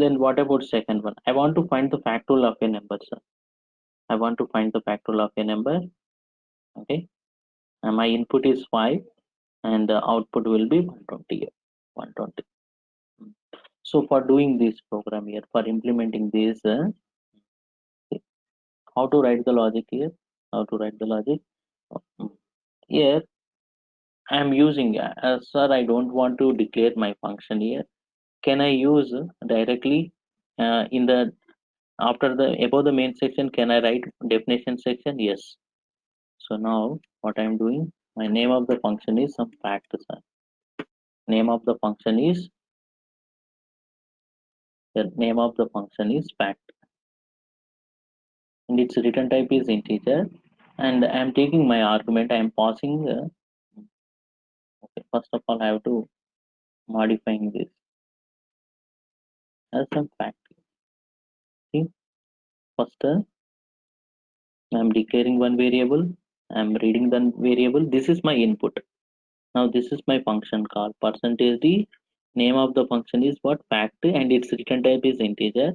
And then what about second one? I want to find the factorial of a number, sir. I want to find the factorial of a number. Okay. And my input is 5 and the output will be 120 here. 120. So for doing this program here, for implementing this, how to write the logic here? How to write the logic? Mm. Here I am using, sir, I don't want to declare my function here. Can I use directly in the after the above the main section? Can I write definition section? Yes. So now what I am doing, my name of the function is some fact, sir. Name of the function is fact, and its return type is integer, and I am taking my argument. I am passing. Okay, first of all, I have to modifying this as some fact. See, first I am declaring one variable. I am reading the variable. This is my input. Now this is my function call. Percentage d. Name of the function is what? Fact, and its return type is integer.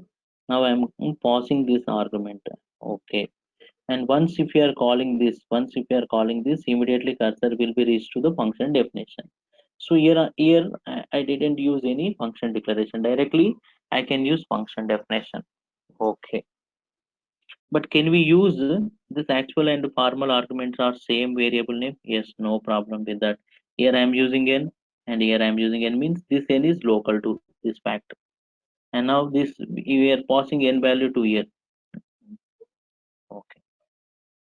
Now I am passing this argument. Okay. And once if you are calling this, immediately cursor will be reached to the function definition. So here I didn't use any function declaration. Directly I can use function definition. Okay. But can we use this actual and formal arguments are same variable name? Yes, no problem with that. Here I am using n and here I am using n, means this n is local to this fact. And now this we are passing n value to here. Okay.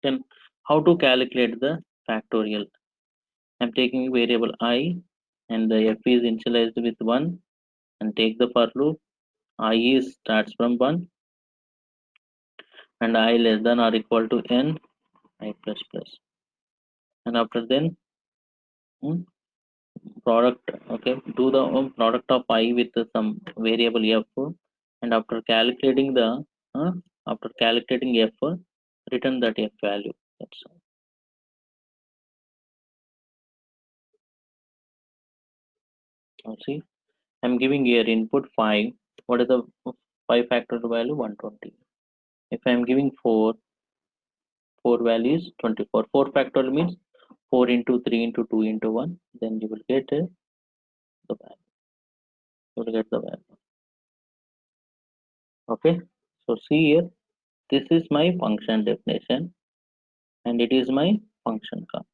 Then how to calculate the factorial? I'm taking variable I and the f is initialized with 1 and take the for loop. I is starts from 1 and I less than or equal to n I plus plus. And after then hmm, product, okay, do the product of I with some variable f, and after calculating f, return that f value. That's all. Now see, I'm giving here input 5. What is the 5 factorial value? 120. If I'm giving 4 value is 24. 4 factorial means 4 into 3 into 2 into 1. Then you will get the value. You will get the value. Okay. So see here, this is my function definition and it is my function call.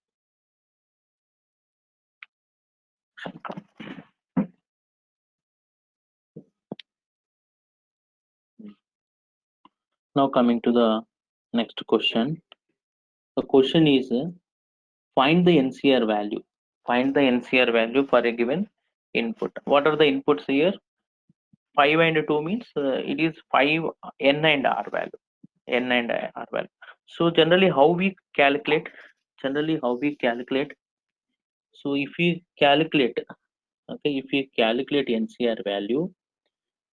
Now coming to the next question. The question is find the NCR value. Find the NCR value for a given input. What are the inputs here? 5 and 2 means it is 5 n and r value. N and r value. So generally how we calculate? So if we calculate, okay, if we calculate NCR value,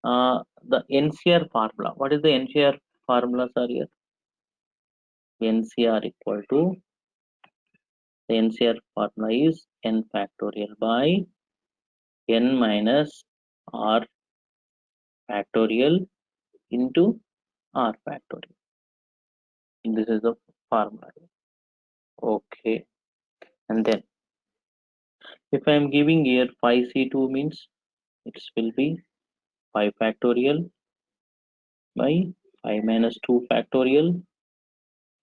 the NCR formula. What is the NCR formula, sir? Here, NCR equal to the NCR formula is n factorial by n minus r factorial into r factorial. This is the formula. Okay, and then if I am giving here 5c2 means it will be 5 factorial by 5 minus 2 factorial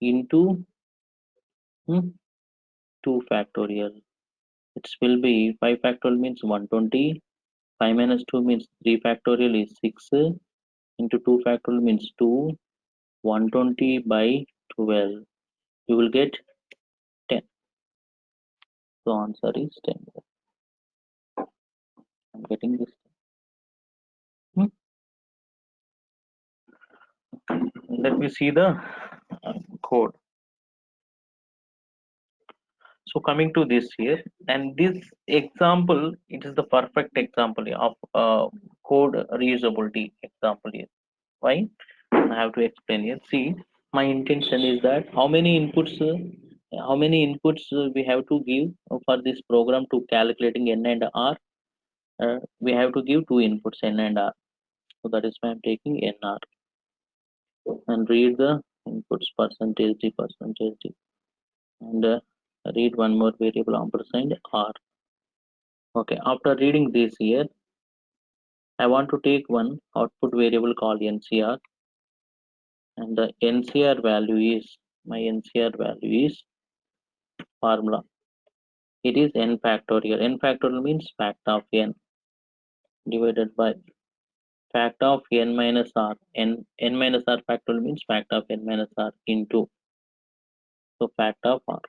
into 2 factorial. It will be 5 factorial means 120. 5 minus 2 means 3 factorial is 6 into 2 factorial means 2. 120 by 12. You will get 10. So answer is 10. I'm getting this. Hmm? Let me see the code. So coming to this here, and this example, it is the perfect example of code reusability example here. Why? I have to explain here. See, my intention is that how many inputs we have to give for this program to calculating n and r. We have to give two inputs n and r. So that is why I'm taking NR and read the inputs percentage D, and read one more variable ampersand R. Okay, after reading this here, I want to take one output variable called NCR, and the NCR value is, my NCR value is formula. It is n factorial. N factorial means fact of n divided by fact of n minus r. N minus r factorial means fact of n minus r into, so fact of r.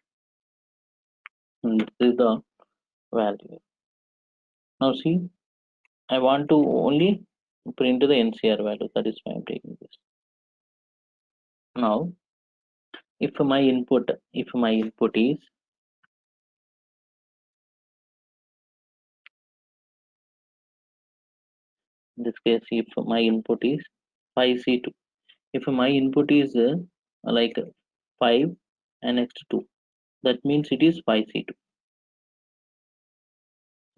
And this is the value. Now see, I want to only print the NCR value. That is why I'm taking this. Now, if my input is, in this case, if my input is 5C2, if my input is like 5 and next 2, that means it is 5C2.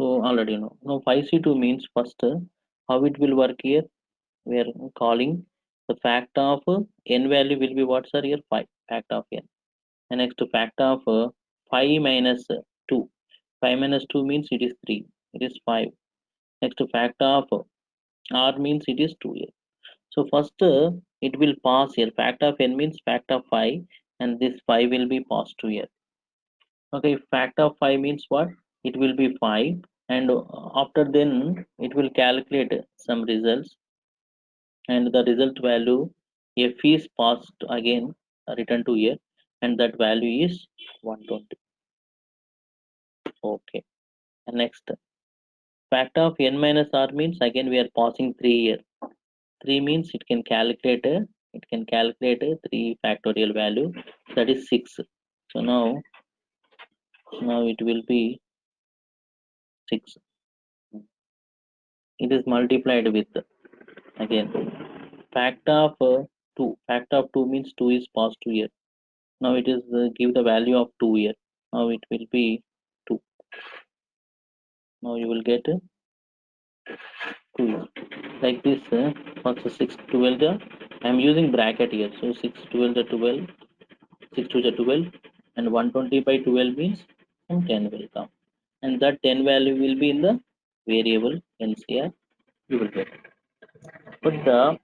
So already know. Now 5C2 means first, how it will work here? We are calling the fact of n value will be what, sir? Here 5, fact of n. And next fact of 5 minus 2. 5 minus 2 means it is 3. It is 5. Next fact of r means it is 2 here. So first it will pass here. Fact of n means fact of 5, and this 5 will be passed to here. Okay, fact of 5 means what? It will be 5, and after then it will calculate some results, and the result value f is passed again, return to here, and that value is 120. Okay, and next fact of n minus r means again we are passing 3 here. 3 means it can calculate 3 factorial value, that is 6. So now it will be 6. It is multiplied with again fact of 2. Fact of 2 means 2 is passed to here. Now it is give the value of 2 here. Now it will be 2. Now you will get 2 here. Like this, what's the 6 12 the, I am using bracket here. So 6 12 the 12, 6 to the 12, and 120 by 12 means some 10 will come. And that 10 value will be in the variable NCR. You will get it. But the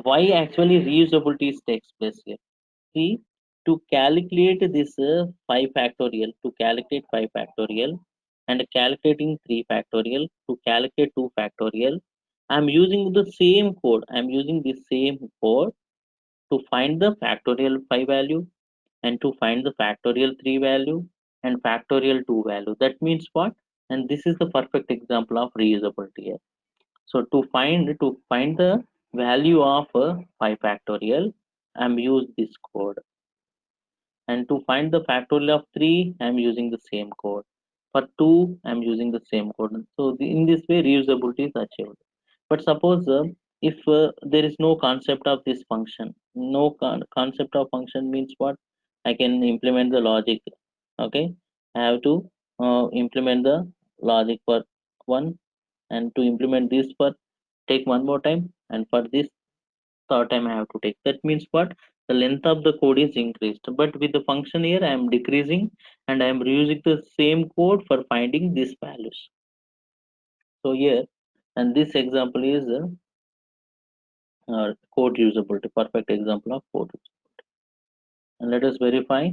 why actually reusability takes place here? See, to calculate this 5 factorial, and calculating 3 factorial, to calculate 2 factorial, I'm using the same code. I'm using the same code to find the factorial 5 value, and to find the factorial 3 value, and factorial 2 value. That means what? And this is the perfect example of reusability here. So to find the value of 5 factorial, I'm use this code, and to find the factorial of 3, I'm using the same code. For 2, I'm using the same code. So in this way reusability is achieved. But suppose if there is no concept of this function, no concept of function means what? I can implement the logic. Okay, I have to implement the logic for one, and to implement this for take one more time, and for this third time I have to take. That means what? The length of the code is increased, but with the function here I am decreasing, and I am reusing the same code for finding these values. So here, and this example is code usability, perfect example of code usability. And let us verify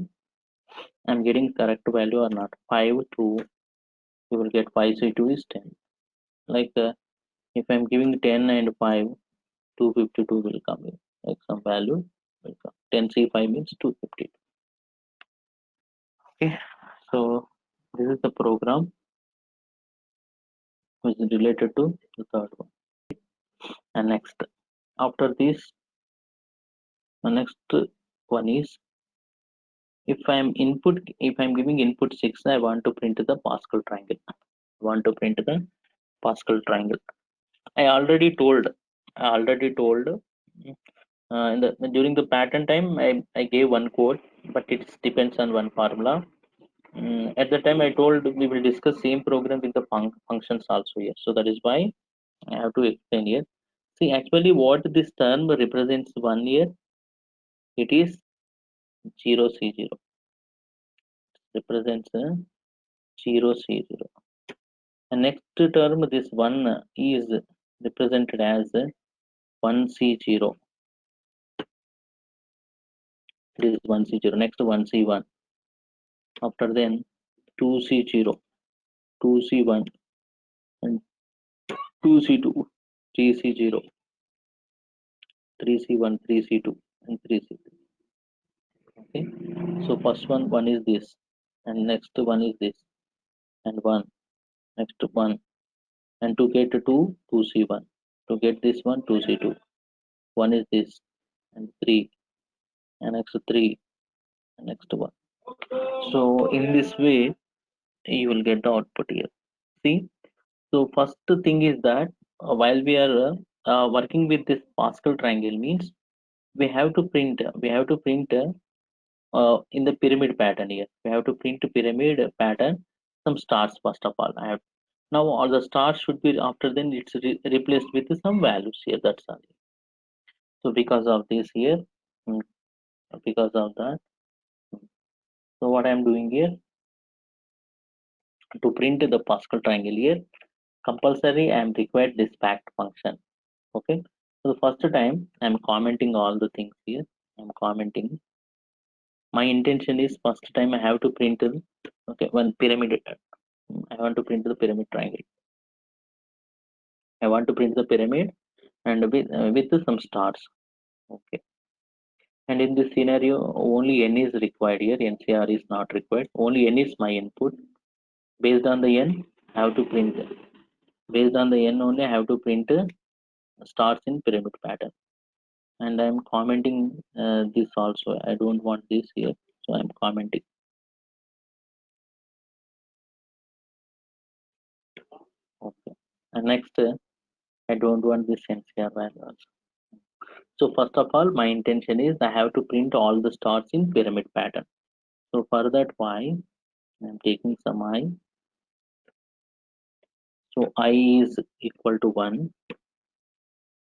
I'm getting correct value or not. 5 2, you will get 5C2 is 10. Like if I'm giving 10 and 5, 252 will come in. Like some value will come. 10C5 means 252. Okay, so this is the program which is related to the third one. And next, after this, the next one is, if I'm giving input 6, I want to print the Pascal triangle. I already told during the pattern time, I gave one code, but it depends on one formula. At the time I told we will discuss same program with the functions also here. So that is why I have to explain here. See, actually, what this term represents 1 year, it is 0 C 0. Represents 0 C 0. And next term, this 1 is represented as 1 C 0. This is 1 C 0. Next 1 C 1. After then 2 C 0, 2 C 1, and 2 C 2, 3 C 0, 3 C 1, 3 C 2, and 3 C 3. Okay. So first one is this, and next one is this, and one, next one, and to get 2 C 1. To get this one 2 C 2. One is this, and three, and next three, and next one. So in this way, you will get the output here. See, so first thing is that while we are working with this Pascal triangle, means we have to print in the pyramid pattern here. We have to print pyramid pattern some stars first of all. I have now all the stars should be after then it's replaced with some values here. That's all. So because of this here, mm, because of that, so what I am doing here to print the Pascal triangle here, compulsory I am required this fact function. Okay. So the first time I am commenting all the things here. I am commenting. My intention is first time I have to print okay one pyramid. I want to print the pyramid triangle. I want to print the pyramid and with some stars. Okay. And in this scenario, only n is required here. NCR is not required. Only n is my input. Based on the n, I have to print. Based on the n only, I have to print stars in pyramid pattern. And I'm commenting this also. I don't want this here, so I'm commenting. Okay. And next, I don't want this NCR value also. So first of all, my intention is I have to print all the stars in pyramid pattern. So for that, why I'm taking some I. So I is equal to 1.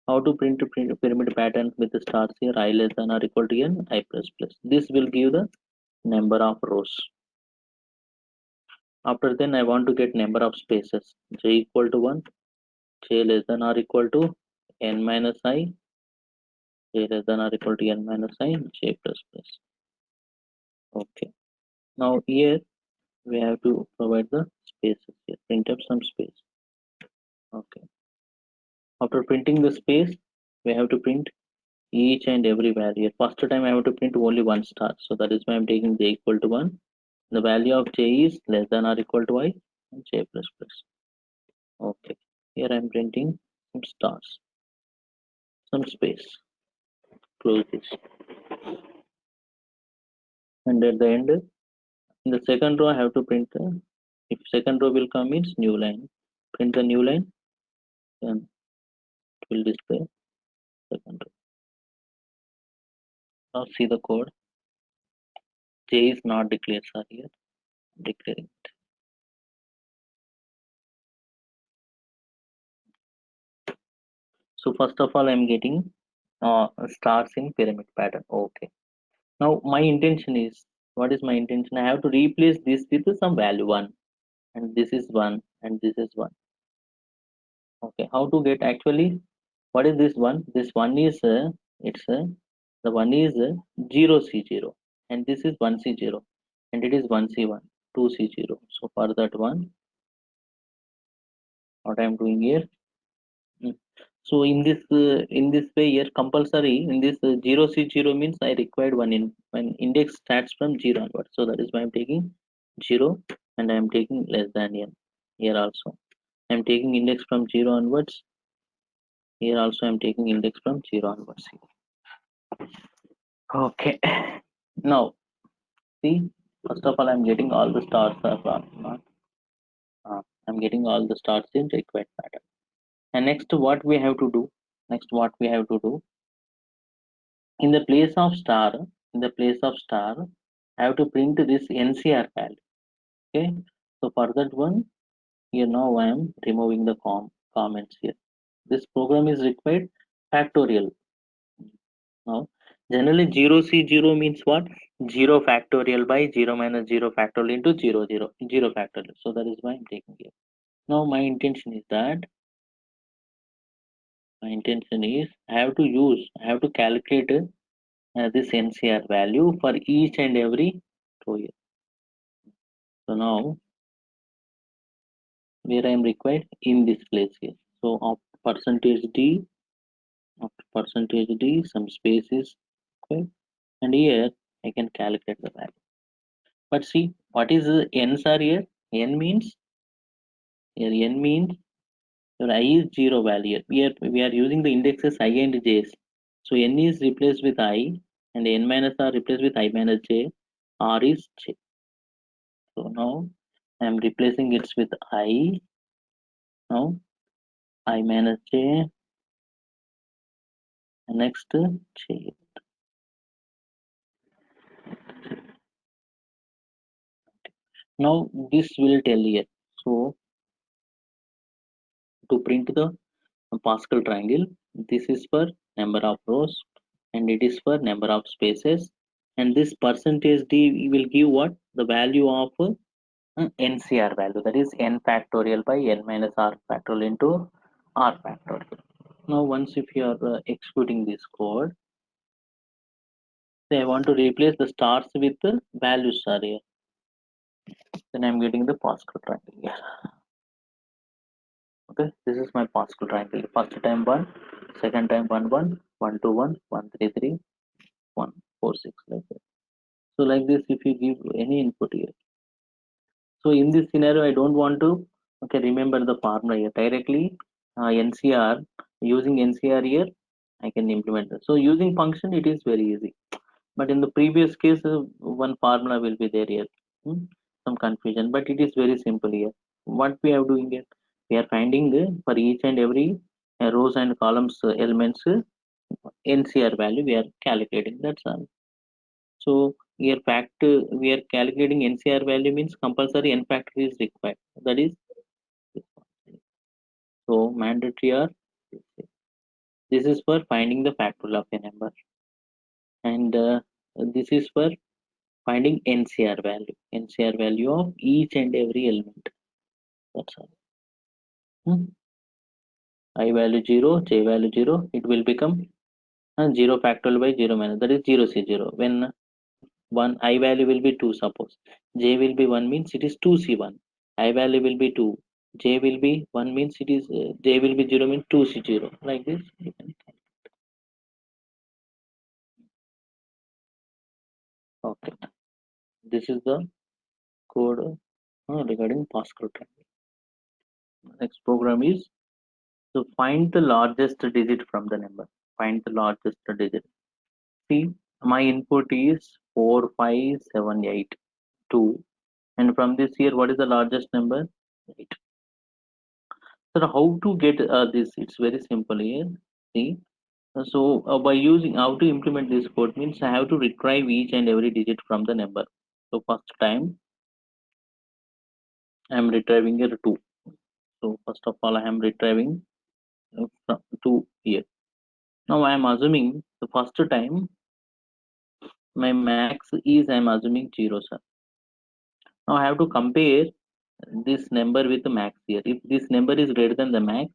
How to print a pyramid pattern with the stars here? I less than or equal to n, I plus plus. This will give the number of rows. After then, I want to get number of spaces. J equal to 1, j less than or equal to n minus I, j less than or equal to n minus I, j plus plus. Okay. Now here we have to provide the spaces here. Print up some space. Okay. After printing the space, we have to print each and every value. First time I have to print only one star. So that is why I'm taking j equal to 1. The value of j is less than or equal to I and j plus plus. Okay. Here I'm printing some stars, some space. Close this. And at the end, in the second row, I have to print if second row will come means new line. Print the new line, then it will display second row. Now see the code. J is not declared, sorry here. I'm declaring it. So first of all, I'm getting stars in pyramid pattern. Okay. Now my intention is, what is my intention? I have to replace this with some value 1, and this is 1, and this is 1. Okay. How to get actually? What is this one? This one is it's the one is 0 C 0, and this is 1 C 0, and it is 1 C 1, 2 C 0. So for that one, what I am doing here. mm, So in this way here, compulsory in this 0 C 0 means I required one in when index starts from 0 onwards. So that is why I'm taking 0, and I am taking less than n here also. I'm taking index from 0 onwards. Here also I'm taking index from 0 onwards. Okay. Now see, first of all, I'm getting all the stars are not. I'm getting all the stars in required pattern. And next, what we have to do? Next, what we have to do? In the place of star, I have to print this NCR value. Okay. So for that one, here now I am removing the comments here. This program is required factorial. Now, generally 0 C 0 means what? 0 factorial by 0 minus 0 factorial into 0 0 0 factorial. So that is why I'm taking here. Now my intention is that I have to calculate this NCR value for each and every row here. So now where I am required in this place here. So of percentage D, after percentage D, some spaces, okay, and here I can calculate the value. But see, what is n's are here? N means here n means your I is zero value. We are using the indexes I and j's. So n is replaced with I and n minus r replaced with I minus j. R is j. So now I am replacing it with I. Now I minus j. Next j. Now this will tell here. So to print the Pascal triangle, this is for number of rows and it is for number of spaces, and this percentage D will give what? The value of NCR value, that is n factorial by n minus r factorial into r factorial. Now once if you are executing this code, say I want to replace the stars with the values are here, then I'm getting the Pascal triangle here. Okay, this is my Pascal triangle. First time 1, second time 1 1, 1 2 1, 1 3 3, 1 4 6, like that. So like this, if you give any input here, so in this scenario I don't want to, okay, remember the formula here directly. NCR, using NCR here I can implement it. So using function it is very easy, but in the previous case one formula will be there here. Some confusion, but it is very simple here. What we are doing here, we are finding for each and every rows and columns elements NCR value we are calculating, that's all. So here we are calculating NCR value means compulsory n factor is required, that is so mandatory or this is for finding the factorial of a number, and this is for finding NCR value of each and every element, that's all. Hmm. I value 0, j value 0, it will become 0 factorial by 0 minus, that is 0 c 0. When 1 I value will be 2, suppose j will be 1 means it is 2c1, I value will be 2, j will be 1 means it is j will be 0 means 2c0, like this you can. Okay, this is the code regarding Pascal triangle. Next program is to find the largest digit from the number. Find the largest digit. See, my input is 45782, and from this here what is the largest number? 8. So how to get this? It's very simple here. See, so by using how to implement this code means I have to retrieve each and every digit from the number. So first time I am retrieving here 2. So first of all I am retrieving from 2 here. Now I am assuming the first time my max is I am assuming 0, sir. Now I have to compare this number with the max here. If this number is greater than the max,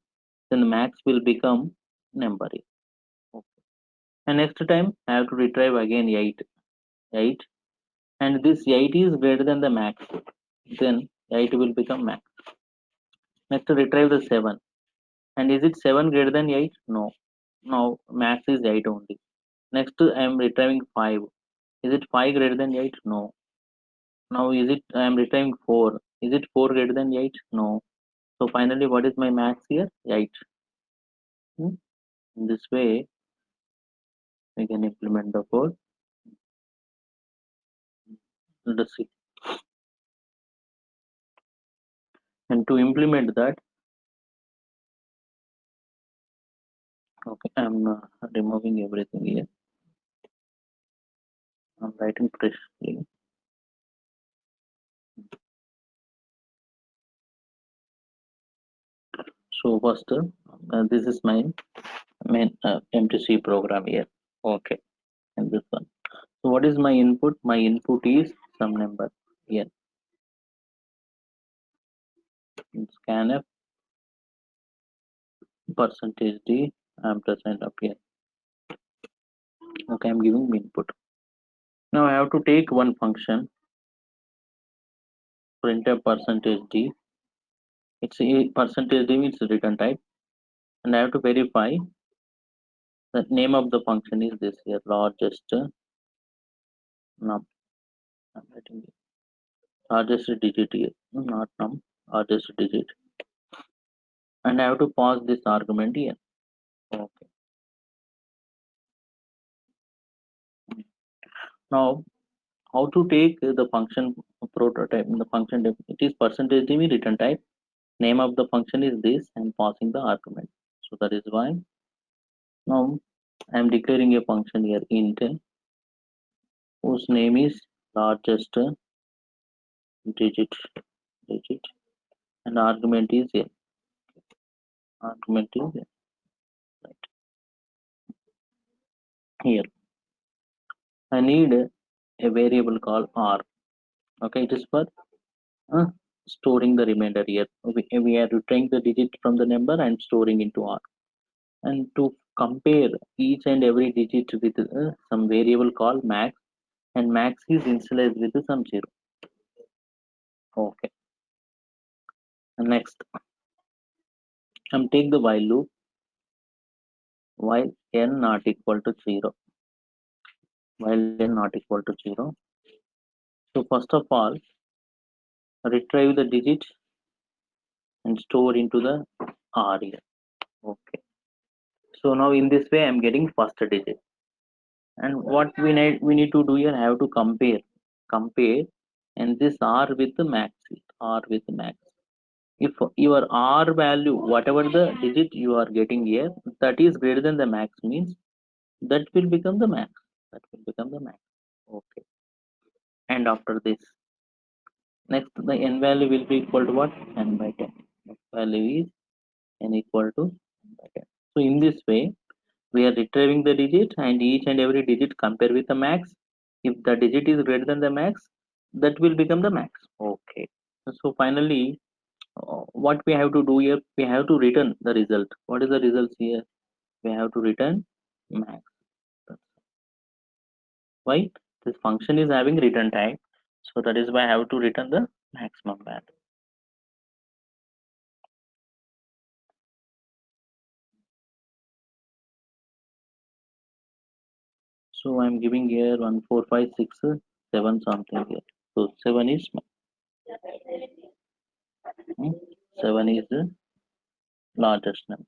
then the max will become number here. Okay. And next time I have to retrieve again 8, and this 8 is greater than the max, then 8 will become max. Next retrieve the 7, and is it 7 greater than 8? No. Now max is 8 only. Next I am retrieving 5. Is it 5 greater than 8? No. Now is it I am retrieving 4. Is it 4 greater than 8? No. So finally what is my max here? 8. In this way we can implement the code. Let us see. And to implement that, okay, I'm removing everything here. I'm writing precisely. So first, this is my main empty C program here. Okay, and this one. So what is my input? My input is some number here. Scanf percentage D. I'm present up here. Okay, I'm giving input. Now I have to take one function, printf percentage D. It's a percentage D means return type, and I have to verify the name of the function is this here, largest num. I'm writing it. Largest digit here, not num, largest digit, and I have to pass this argument here. Okay. Now, how to take the function prototype? The function it is percentage D return type. Name of the function is this and passing the argument. So that is why now I am declaring a function here int whose name is largest digit and argument is here. Argument is right here. I need a variable called r. Okay, it is for uh, storing the remainder here. We are returning the digit from the number and storing into r. And to compare each and every digit with some variable called max, and max is initialized with some zero. Okay, and next I'm take the while loop while n not equal to 0, while n not equal to 0. So first of all, retrieve the digit and store into the r here. Okay, so now in this way I'm getting first digit, and what we need to do here, I have to compare and this r with the max, r with max. If your r value, whatever the digit you are getting here, that is greater than the max, means that will become the max. That will become the max. Okay. And after this, next the n value will be equal to what? N by 10. Next value is n equal to n by 10. So in this way, we are retrieving the digit and each and every digit compare with the max. If the digit is greater than the max, that will become the max. Okay. So finally, what we have to do here, we have to return the result. What is the result here? We have to return max. Why? This function is having return type, so that is why I have to return the maximum value. So I'm giving here 1 4 5 6 7 something here. So 7 is 7 is the largest number.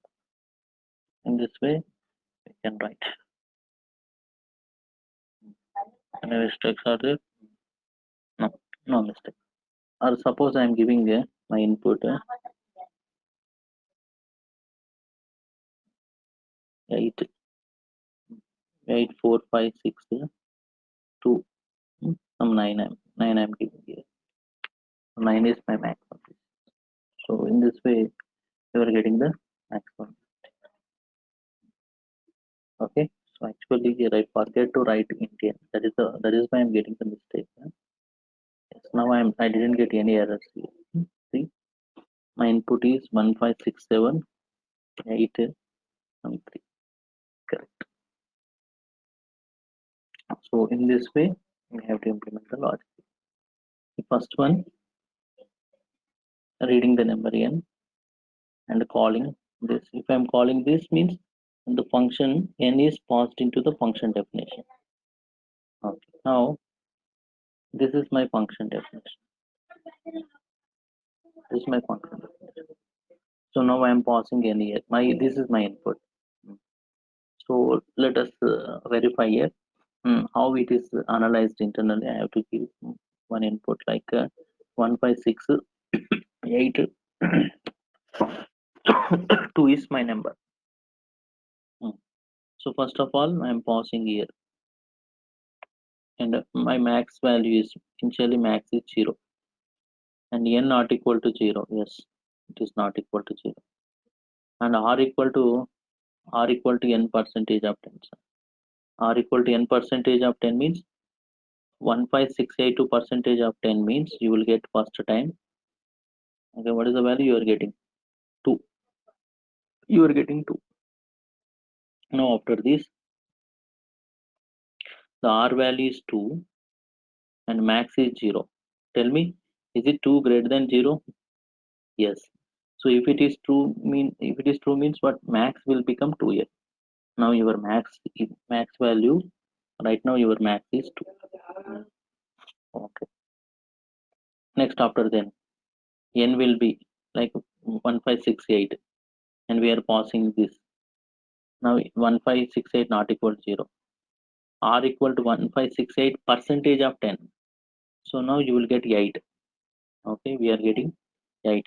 In this way we can write. Any mistakes are there? No, no mistake. Or suppose I'm giving my input 8 8 4 5 6 2 some 9 I'm giving here. 9 is my maximum. So in this way you are getting the maximum. Okay. So actually here I forget to write Indian. That is why I'm getting the mistake. Yes, now I didn't get any errors here. See, my input is 15678 3. Correct. So in this way we have to implement the logic. The first one, reading the number n and calling this. If I'm calling this, means the function n is passed into the function definition. Okay. Now this is my function definition. This is my function definition. So now I am passing n here. This is my input. So let us verify here how it is analyzed internally. I have to give one input like 156 8 2 is my number. So first of all, I am passing here, and my max value is initially max is 0, and n not equal to 0. Yes, it is not equal to 0. and r equal to n percentage of 10. R equal to n percentage of 10 means 15682 percentage of 10 means you will get first time. Okay, what is the value you are getting? 2. You are getting 2. Now after this, the r value is 2 and max is 0. Tell me, is it 2 greater than 0? Yes. So if it is true means what? Max will become 2 here. Now your max value right now your max is 2. Okay. Next after then n will be like 1568 and we are passing this. Now 1568 not equal to 0. R equal to 1568 percentage of 10. So now you will get 8. Okay, we are getting 8.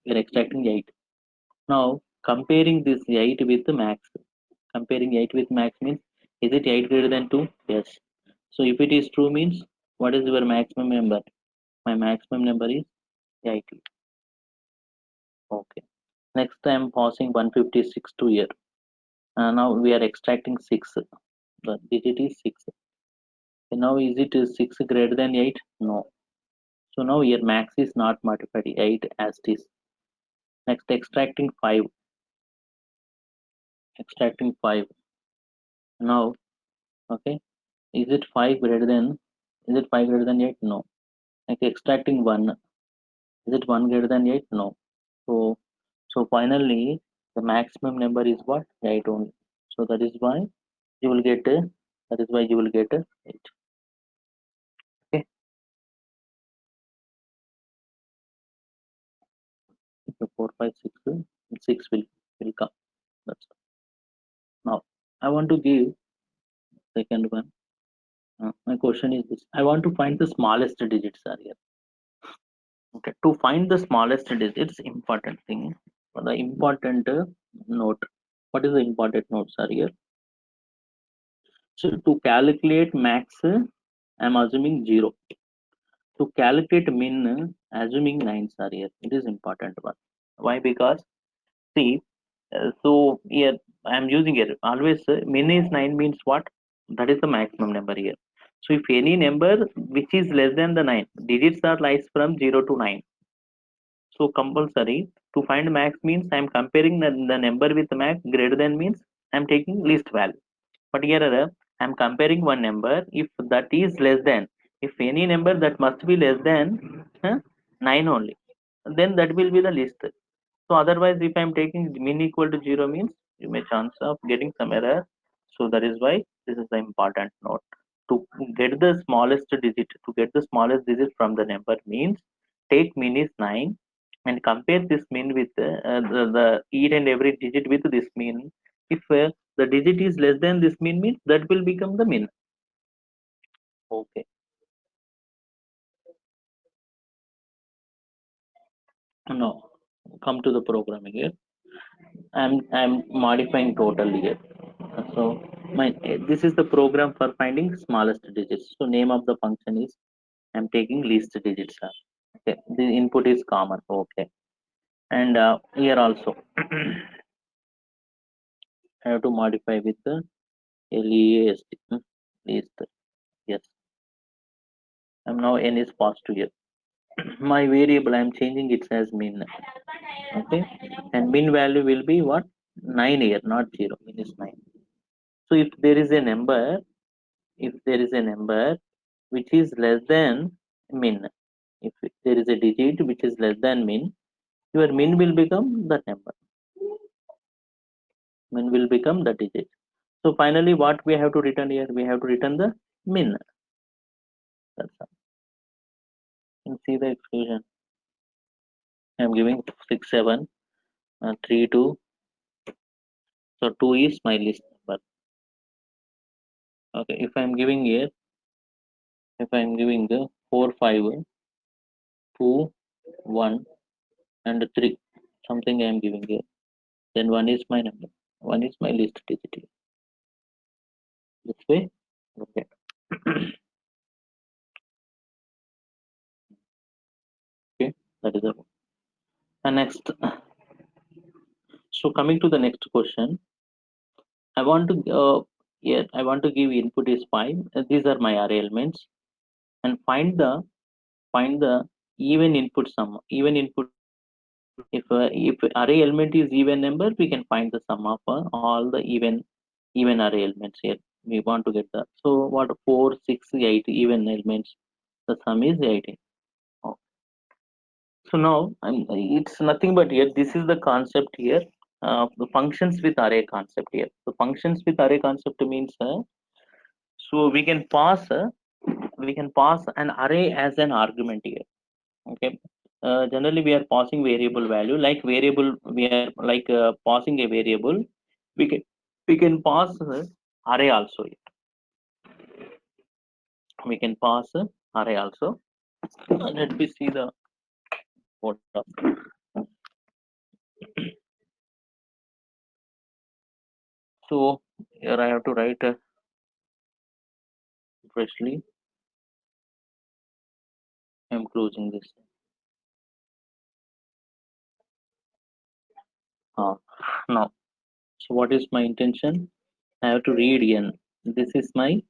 We are extracting 8. Now comparing this 8 with the max. Comparing 8 with max means, is it 8 greater than 2? Yes. So if it is true means, what is your maximum number? My maximum number is 8. Okay. Next I am passing 156 to here. Now we are extracting 6. The digit is 6. So now is it 6 greater than 8? No. So now your max is not multiplied 8 as it is. Next extracting 5. Extracting 5. Now, okay. Is it 5 greater than, is it 5 greater than 8? No. Like extracting 1. Is it 1 greater than 8? No. So finally the maximum number is what? 8 only. So that is why you will get 8. Okay. So 4, 5, 6, 6 will come. That's all. Now I want to give second one. My question is this: I want to find the smallest digits are here. Okay, to find the smallest digits, important thing, the important note. What is the important notes are here? So to calculate max, I'm assuming 0. To calculate min, assuming 9s are here. It is important one. Why? Because see, so here I'm using here always min is 9 means what? That is the maximum number here. So if any number which is less than the 9, digits are lies from 0 to 9. So compulsory to find max means I'm comparing the number with max, greater than means I'm taking least value. But here I'm comparing one number. If that is less than, if any number that must be less than 9 only, then that will be the least. So otherwise, if I'm taking min equal to 0 means you may chance of getting some error. So that is why this is the important note. To get the smallest digit, from the number means take min is 9 and compare this min with the each and every digit with this min. If the digit is less than this min means that will become the min. Okay. No, come to the programming here. I'm modifying total here. So my this is the program for finding smallest digits. So name of the function is I'm taking least digits. Okay, the input is common. Okay, and here also I have to modify with the least. Least. Yes, I'm now n is positive here. My variable I'm changing it as min. Okay, and min value will be what? 9 here, not 0. Min is 9. So if there is a number, which is less than min, if there is a digit which is less than min, your min will become that number. Min will become the digit. So finally, what we have to return here? We have to return the min. That's all. You can see the expression. I'm giving 6, 7, 3, 2. So 2 is my list number. Okay, if I'm giving here, if I'm giving the 4, 5, 2, 1, and 3, something I'm giving here, then 1 is my number. 1 is my list digit. This way. Okay. Okay, that is the next. So coming to the next question, I want to I want to give input is 5. These are my array elements, and find the even input sum. Even input, if array element is even number, we can find the sum of all the even array elements here. We want to get the, so what, 4, 6, 8 even elements. The sum is 18. Oh. So now it's nothing but here. This is the concept here. The functions with array concept here. The functions with array concept means so we can pass an array as an argument here. Okay. Generally, we are passing variable value, like variable. We are like passing a variable. We can we can pass array also. We can pass array also. Let me see the photo. So here I have to write freshly. I'm closing this. Uh, Now, so what is my intention? I have to read n. This is my.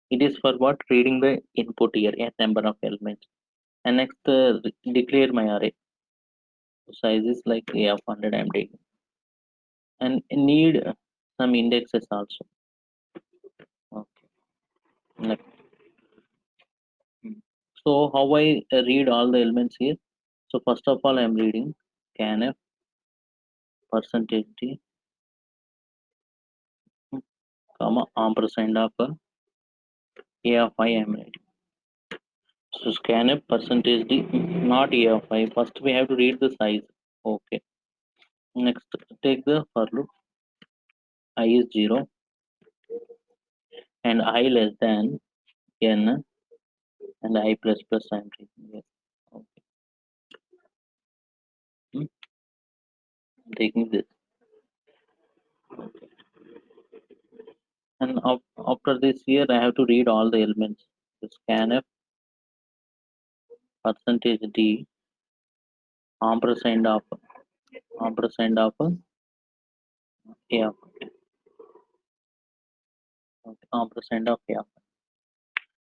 It is for what? Reading the input here, a number of elements. And next, declare my array. Size is like a of 100 I'm taking. And need some indexes also. Okay. Next. So how I read all the elements here? So first of all, I'm reading scanf percentage d, comma ampersand of a of I am writing. So scanf percentage d, not a of I. First we have to read the size. Okay. Next, take the for loop. I is 0 and I less than n and I plus plus I'm taking here. Okay. I'm taking this. Okay. And after this here, I have to read all the elements. So scanf percentage d ampersand of a of okay, ampersand of a of.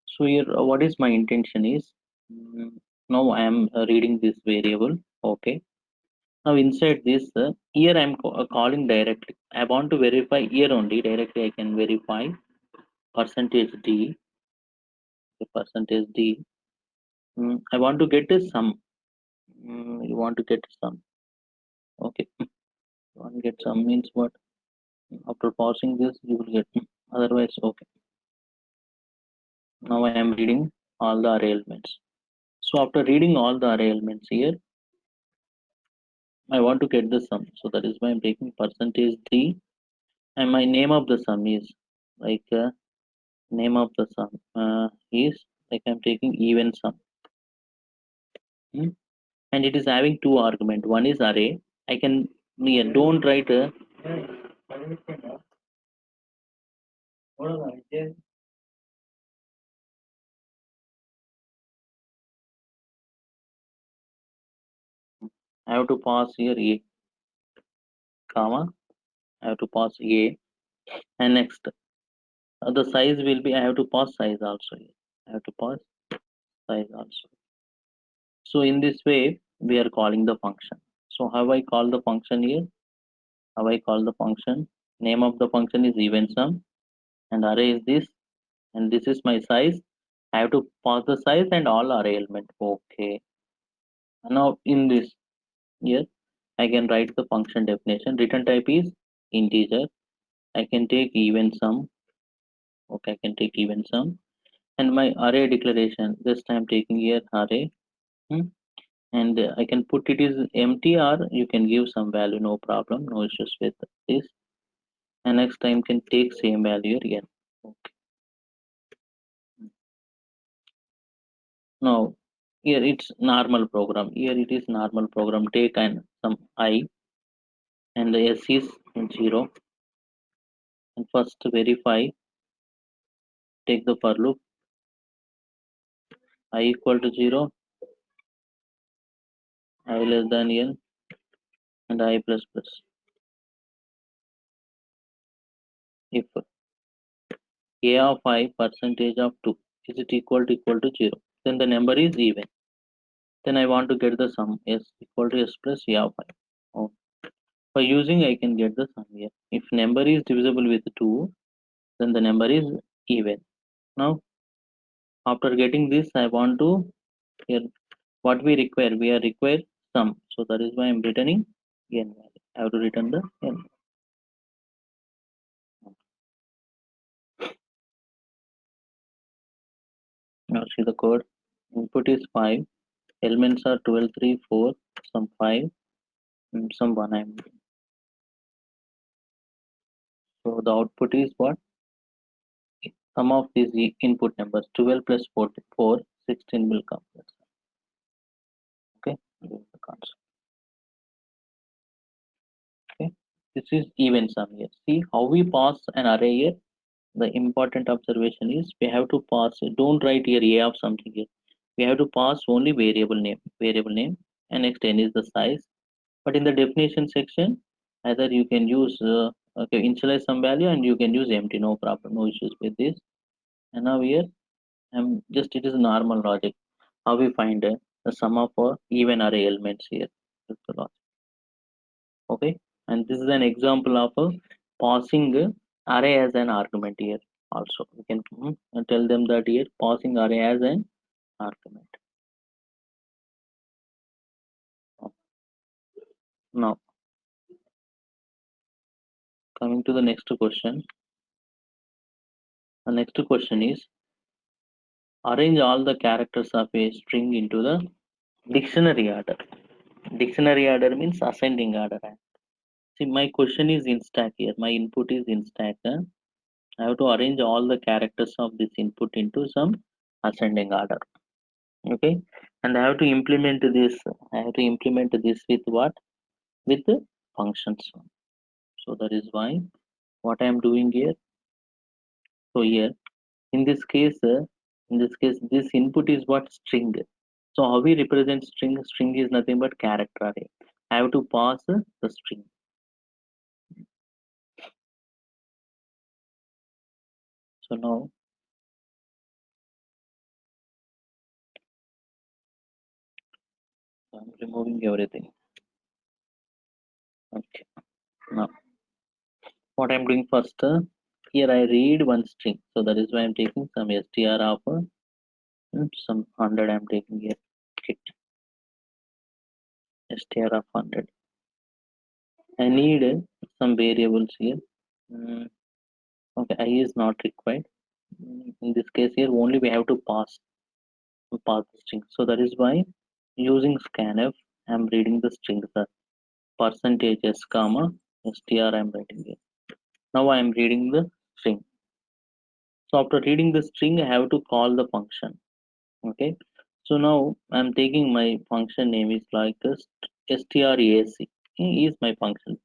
So here, what is my intention is, now I am reading this variable. Okay. Now inside this, here I am calling directly. I want to verify here only directly. I can verify percentage d, the percentage d. I want to get a sum. You want to get sum. Okay. You want to get sum means what? After pausing this, you will get. Otherwise, okay. Now I am reading all the array elements. So after reading all the array elements here, I want to get the sum. So that is why I'm taking percentage d, and my name of the sum is like name of the sum is like I'm taking even sum. Hmm? And it is having two argument. One is array. I can here don't write I have to pass here a comma. I have to pass a, and next the size will be, I have to pass size also here. I have to pass size also. So in this way we are calling the function. So how I call the function here? How I call the function? Name of the function is even sum, and array is this, and this is my size. I have to pass the size and all array element. Okay. Now in this, yes, I can write the function definition. Return type is integer. I can take even sum. Okay, I can take even sum. And my array declaration, this time taking here array. Hmm, and I can put it is empty, or you can give some value, no problem, no issues with this. And next time can take same value again. Okay. Now here it's normal program. Here it is normal program. Take and some I, and the s is 0. And first verify. Take the for loop. I equal to 0. I less than n and I plus plus. if a of I percentage of 2 is it equal to 0, then the number is even. Then I want to get the sum s equal to s plus a of I. Oh, by using I can get the sum here. If number is divisible with 2, then the number is even. Now after getting this, I want to here what we require. We are required sum. So that is why I'm returning n value. I have to return the n. Now see the code. Input is 5. Elements are 12, 3, 4, some 5, and some 1. So the output is what? Sum of these input numbers 12 plus 4, 16 will come. Okay, this is the concept. Okay, this is even sum here. See how we pass an array here. The important observation is we have to pass. Don't write here a of something here. We have to pass only variable name, and next n is the size. But in the definition section, either you can use okay, initialize some value and you can use empty. No problem, no issues with this. And now here just it is normal logic. How we find the sum of even array elements here. That's the logic. Okay, and this is an example of passing array as an argument here. Also, we can tell them that here passing array as an argument. Now, coming to the next question. The next question is arrange all the characters of a string into the dictionary order. Dictionary order means ascending order. See, my question is in stack here. My input is in stack. I have to arrange all the characters of this input into some ascending order. Okay, and I have to implement this. I have to implement this with what? With the functions. So that is why what I am doing here. So here, in this case, this input is what string. So how we represent string? String is nothing but character array. I have to pass the string. So now I'm removing everything. Okay. Now what I'm doing first, here I read one string. So that is why I'm taking some str of some 100. I'm taking here kit str of 100. I need some variables here. Okay, I is not required. In this case here only we have to pass the string. So that is why using scanf I'm reading the strings percentages comma str I'm writing here. Now I am reading the string. So after reading the string I have to call the function. Okay, so now I'm taking my function name is like strac is my function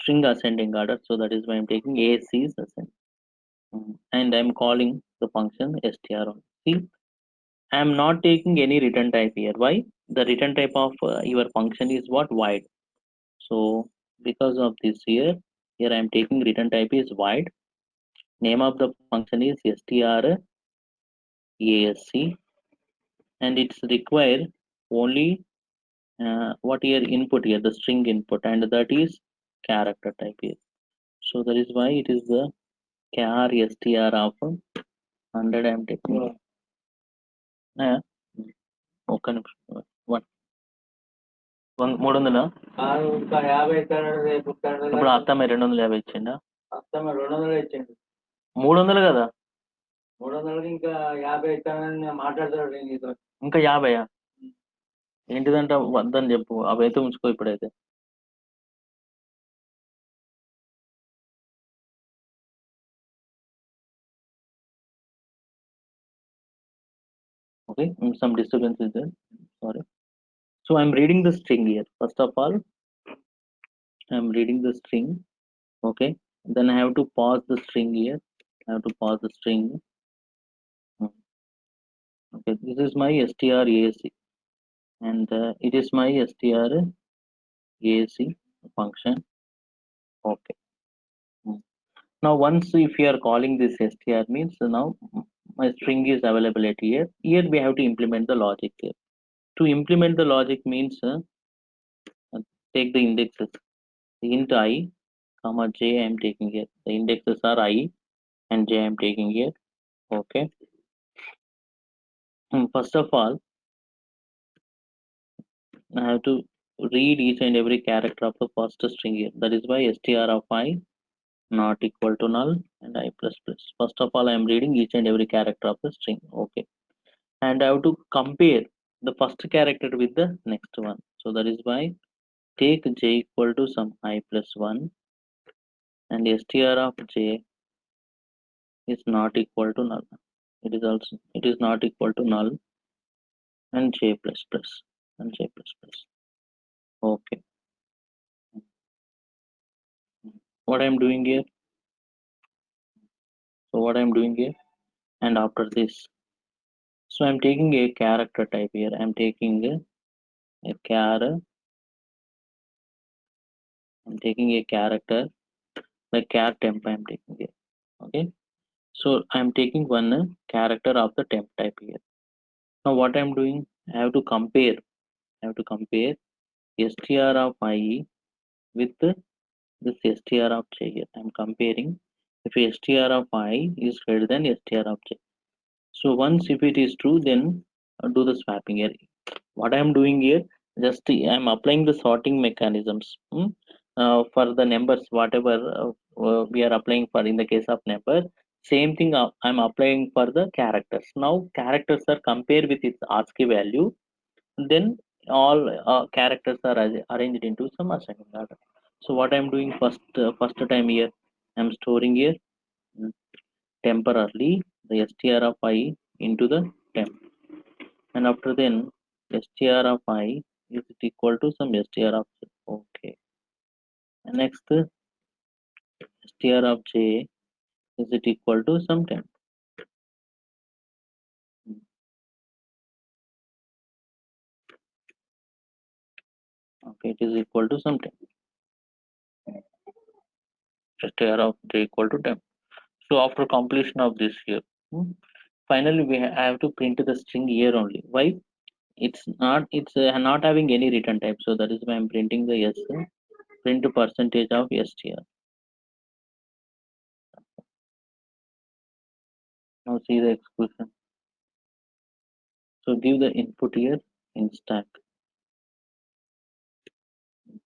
string ascending order. So that is why I'm taking ac is ascending. And I'm calling the function str on. See, I'm not taking any return type here. Why? The return type of your function is what? Void. So because of this here I'm taking return type is void. Name of the function is strac, and it's require only what here input here, the string input, and that is character type here. So that is why it is the char str of 100 I'm taking. ఒక నిమిషం. One 300 ఇప్పుడు అత్తమ్మ 250 ఇచ్చిండా 300 కదా 300 ఇంకా 50 ఇస్తానని మాట్లాడతాడు నీతో ఇంకా 50 ఏంటిదంట వద్దని చెప్పు అవైతే ఉంచుకో ఇప్పుడైతే okay. Some disturbance is there, sorry. So I'm reading the string here. First of all I'm reading the string. Okay, then I have to pause the string here. I have to pause the string. Okay, this is my strac and it is my strac function. Okay. Now once if you are calling this str means now my string is available at here. Here we have to implement the logic here. To implement the logic means take the indexes int I comma j I am taking here. The indexes are I and j I am taking here. Okay. First of all, I have to read each and every character of the first string here. That is why str of I not equal to null and I plus plus. First of all, I am reading each and every character of the string. Okay. And I have to compare the first character with the next one. So that is why take j equal to some I plus 1 and str of j is not equal to null. It is not equal to null and j plus plus and j plus plus. Okay. What I am doing here? So what I am doing here? And after this, so I'm taking a character type here. I'm taking a char. I'm taking a character like char temp. I'm taking it. Okay. So I'm taking one character of the temp type here. Now what I'm doing? I have to compare. I have to compare str of I with this str of j here. I'm comparing if str of I is greater than str of j. So once if it is true, then do the swapping here. What I'm doing here, just I'm applying the sorting mechanisms for the numbers, whatever we are applying for in the case of number. Same thing I'm applying for the characters. Now characters are compared with its ASCII value, then all characters are arranged into some ascending order. So what I'm doing first time here, I'm storing here mm, temporarily the str of I into the temp, and after then str of I is equal to some str of j. Okay, and next str of j is it equal to some temp. Okay, it is equal to some temp. Str of j equal to temp. So after completion of this here, finally I have to print the string here only. Why? It's not having any return type, so that is why I'm printing the s print percentage of str. Now see the expression. So give the input here in stack.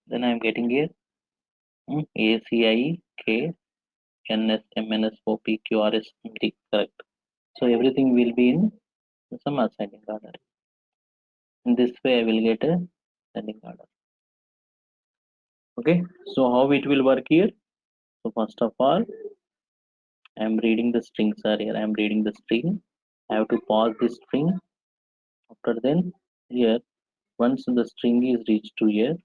Then I'm getting here ACI K NS MNS OP QRS MD, correct. So everything will be in some ascending order. In this way I will get a ascending order. Okay, so how it will work here? So first of all, I am reading the strings are here. I am reading the string. I have to pause the string. After then here, once the string is reached to here,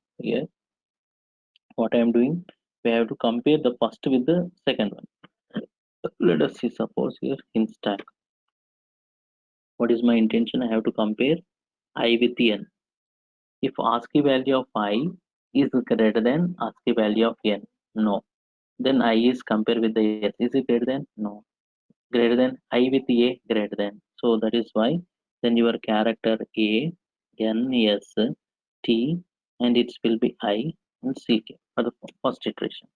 what I am doing, we have to compare the first with the second one. Let us see, suppose here in stack. What is my intention? I have to compare I with n. If ASCII value of I is greater than ASCII value of n, no. Then I is compared with the s. Is it greater than? No. Greater than I with a greater than. So that is why then your character a n s t and it will be I and ck for the first iteration.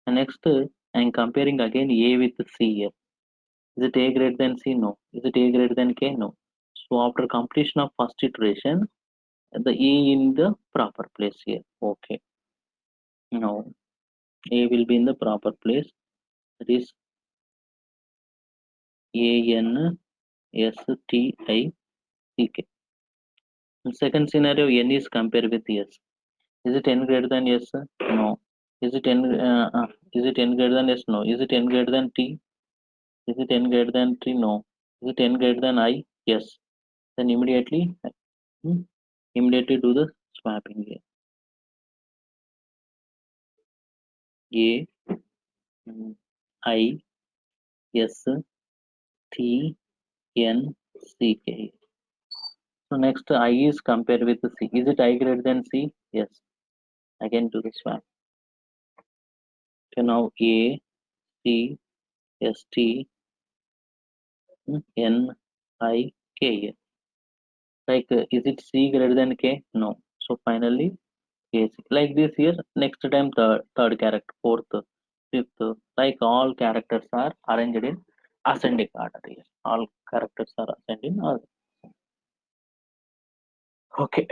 And next I am comparing again a with c here. Is it a greater than c? No. Is it a greater than k? No. So after completion of first iteration, the a in the proper place here. Okay. Now a will be in the proper place. That is a n s t I c k. Second scenario, n is compared with s. Is it n greater than s? No. Is it n greater than s? No. Is it n greater than t? Is it n greater than t? No. Is it n greater than I? Yes. Then hmm, immediately do the swapping here. A I S T N C K. So next I is compared with the C. Is it I greater than C? Yes. Again do the swap. So now A, C S T N I K. Like, is it C greater than K? No. So finally, K. Like this here, next time third character, fourth, fifth, like all characters are arranged in ascending order here. All characters are ascending order. Okay.